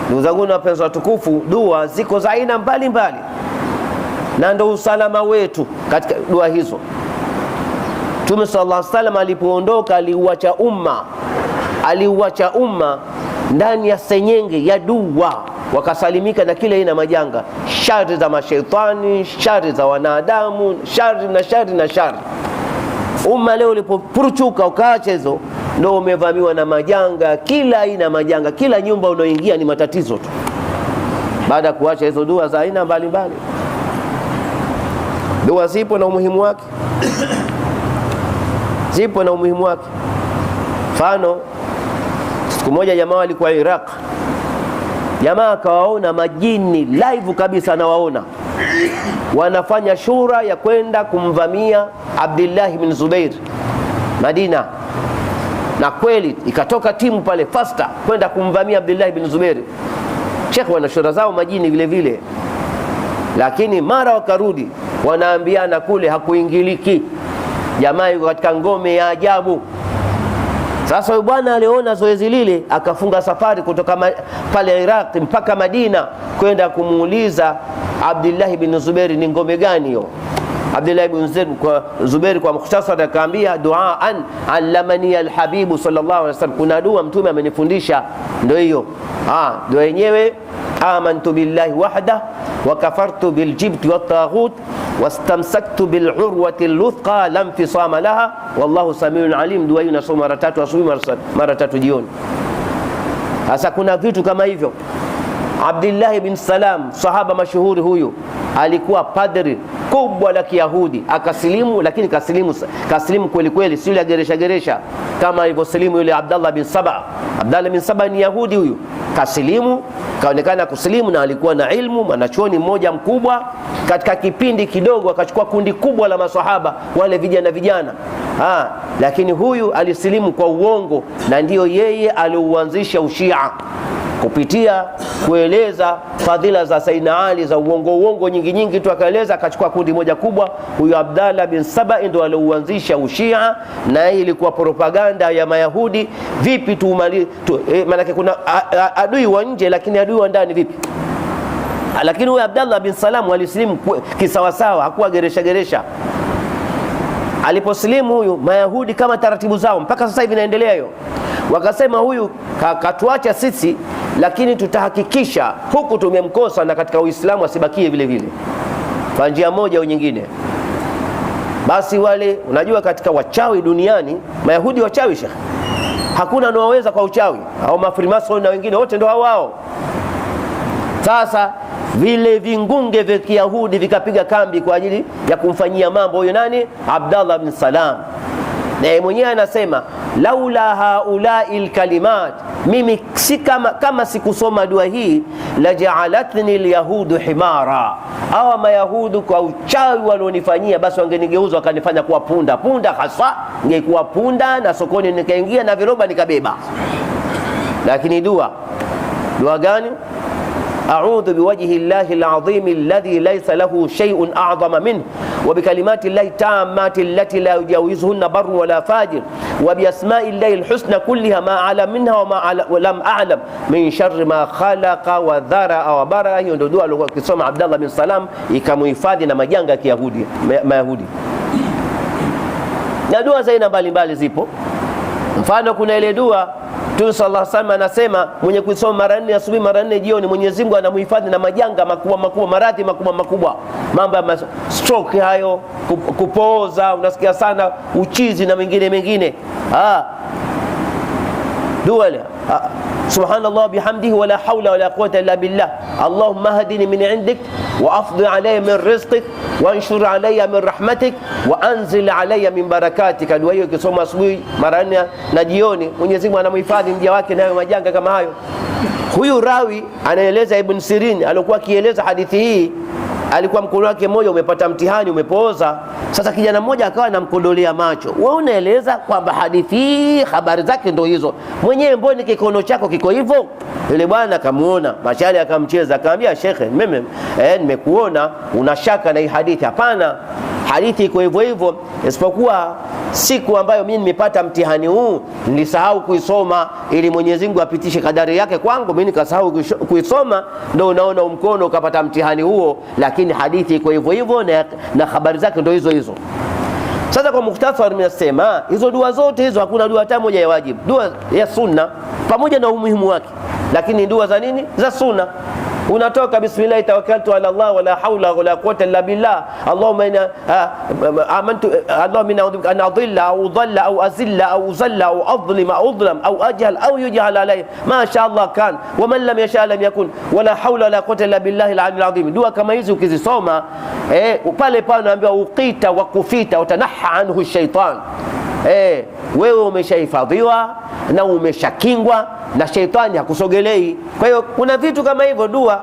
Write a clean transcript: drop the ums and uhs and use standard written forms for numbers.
Ndugu zangu na wapenzi watukufu, dua ziko za aina mbalimbali, na ndio usalama wetu katika dua hizo. Mtume sallallahu alaihi wasallam alipoondoka aliuacha umma ndani ya senyenge ya dua, wakasalimika na kila aina majanga, shari za mashaitani, shari za wanadamu, shari na shari. Umma leo ulipopuruchuka ukaacha hizo, ndio umevamiwa na majanga, kila aina majanga, kila nyumba unaoingia ni matatizo tu, baada ya kuacha hizo dua za aina mbalimbali. Dua zipo na umuhimu wake, zipo na umuhimu wake. Mfano, siku moja jamaa walikuwa Iraq, jamaa akawaona majini live kabisa, anawaona wanafanya shura ya kwenda kumvamia Abdullah bin Zubair Madina, na kweli ikatoka timu pale fasta kwenda kumvamia Abdullah bin Zubair. Sheikh, wana shura zao majini vile vile, lakini mara wakarudi wanaambiana kule hakuingiliki, jamaa yuko katika ngome ya ajabu. Sasa huyu bwana aliona zoezi lile, akafunga safari kutoka pale Iraq mpaka Madina kwenda kumuuliza Abdullah bin Zubair ni ngome gani hiyo. Abdullah bin Zubair kwa mukhtasar akaambia, duaan allamani alhabibu sallallahu alaihi wasallam, kuna dua mtume amenifundisha, ndio hiyo. Dua yenyewe, amantu billahi wahda wa kafartu biljibti wattaghut wastamsaktu bilurwati alluthqa lam fisama laha wallahu samiun alim. Dua hiyo nasoma mara 3 asubuhi, mara 3 jioni. Sasa kuna vitu kama hivyo. Abdullah bin Salam, sahaba mashuhuri huyu, alikuwa padri kubwa la Kiyahudi, akasilimu, lakini kasilimu kweli kweli, sio geresha kama alivyosilimu yule Abdullah bin Saba. Abdullah bin Saba ni Yahudi huyu, kasilimu, kaonekana kusilimu, na alikuwa na ilmu, mwanachuoni mmoja mkubwa. Katika kipindi kidogo akachukua kundi kubwa la maswahaba, wale vijana. Lakini huyu alisilimu kwa uongo, na ndiyo yeye aliuanzisha ushia kupitia kueleza fadhila za Sayyidina Ali za uongo nyingi tu, akaeleza, akachukua kundi moja kubwa. Huyu Abdallah bin Saba ndo aliuanzisha ushia, na hii ilikuwa propaganda ya Mayahudi. Vipi maanake kuna adui wa nje, lakini adui wa ndani vipi? Lakini huyu Abdallah bin Salam alisilimu kisawasawa, hakuwa geresha. Aliposilimu huyu, Mayahudi kama taratibu zao mpaka sasa hivi inaendelea hiyo, wakasema huyu katuacha sisi, lakini tutahakikisha huku tumemkosa na katika Uislamu asibakie vile vile kwa njia moja au nyingine. Basi wale, unajua katika wachawi duniani, Mayahudi wachawi Sheikh, hakuna anaweza kwa uchawi, au mafrimason na wengine wote ndio hao. Sasa vile vingunge vya Kiyahudi vikapiga kambi kwa ajili ya kumfanyia mambo huyo nani? Abdallah bin Salam. Na yeye mwenyewe anasema, laula haulai kalimat, mimi si kama sikusoma dua hii, la ja'alatni alyahudu himara, hawa Mayahudu kwa uchawi walionifanyia, basi wangenigeuza wakanifanya kuwa punda hasa, ningekuwa punda na sokoni nikaingia na viroba nikabeba. Lakini dua gani? أعوذ بوجه الله العظيم الذي ليس له شيء أعظم منه وبكلمات الله التامات التي لا يجاوزهن بر ولا فاجر وبأسماء الله الحسنى كلها ما أعلم منها وما لم أعلم من شر ما خلق وذرأ وبرأ. Hiyo ndio dua alikuwa akisoma Abdallah bin Salam, ikamuhifadhi na majanga ya Kiyahudi Mayahudi. Na dua za aina mbalimbali zipo. Mfano, kuna ile dua Mtume sallallahu alaihi wasallam anasema, mwenye kusoma mara 4 asubuhi mara 4 jioni, Mwenyezi Mungu anamhifadhi na majanga makubwa, maradhi makubwa, mambo ya stroke hayo, kupooza, unasikia sana, uchizi na mengine. Dua ile, subhanallah bihamdihi wala hawla wala quwwata illa billah, allahumma hadini min indik wa afdhi alayya min rizqik wa anshur alayya min rahmatik wa anzil alayya min barakatika. Dua hiyo ukisoma asubuhi mara 4 na jioni, Mwenyezi Mungu anamhifadhi mja wake nayo majanga kama hayo. Huyu rawi anaeleza, Ibn Sirin alikuwa akieleza hadithi hii, alikuwa mkono wake mmoja umepata mtihani, umepooza. Sasa kijana mmoja akawa anamkodolea macho, wewe unaeleza kwamba hadithi hii habari zake ndio hizo, mwenyewe mbona kikono chako kiko hivyo? Yule bwana akamuona mashali, akamcheza, akamwambia, shekhe, mimi nimekuona unashaka na hii hadithi. Hapana, hadithi iko hivyo, isipokuwa siku ambayo mimi nimepata mtihani huu nilisahau kuisoma, ili Mwenyezi Mungu apitishe kadari yake kwangu, mimi nikasahau kuisoma, ndio unaona mkono ukapata mtihani huo. Lakini hadithi iko hivyo hivyo na habari zake ndio hizo hizo. Sasa kwa mukhtasar ninasema hizo dua zote hizo, hakuna dua hata moja ya wajibu. Dua ya sunna pamoja na umuhimu wake, lakini dua za nini? Za sunna. Unatoka bismillah tawakkaltu ala Allah wala hawla wala quwwata illa billah, Allahumma inna amantu, Allahumma inna a'udhu bika an adilla au dhalla au azilla au uzalla au adhlima au udlam au ajhal au yujhal alayhi ma sha Allah kan wa man lam yasha lam yakun wala hawla wala quwwata illa billahi al-aliyyil azim. Dua kama hizi ukizisoma pale pale unaambiwa uqita wa kufita utanaha anhu shaitan. Wewe umeshahifadhiwa na umeshakingwa na sheitani hakusogelei. Kwa hiyo kuna vitu kama hivyo dua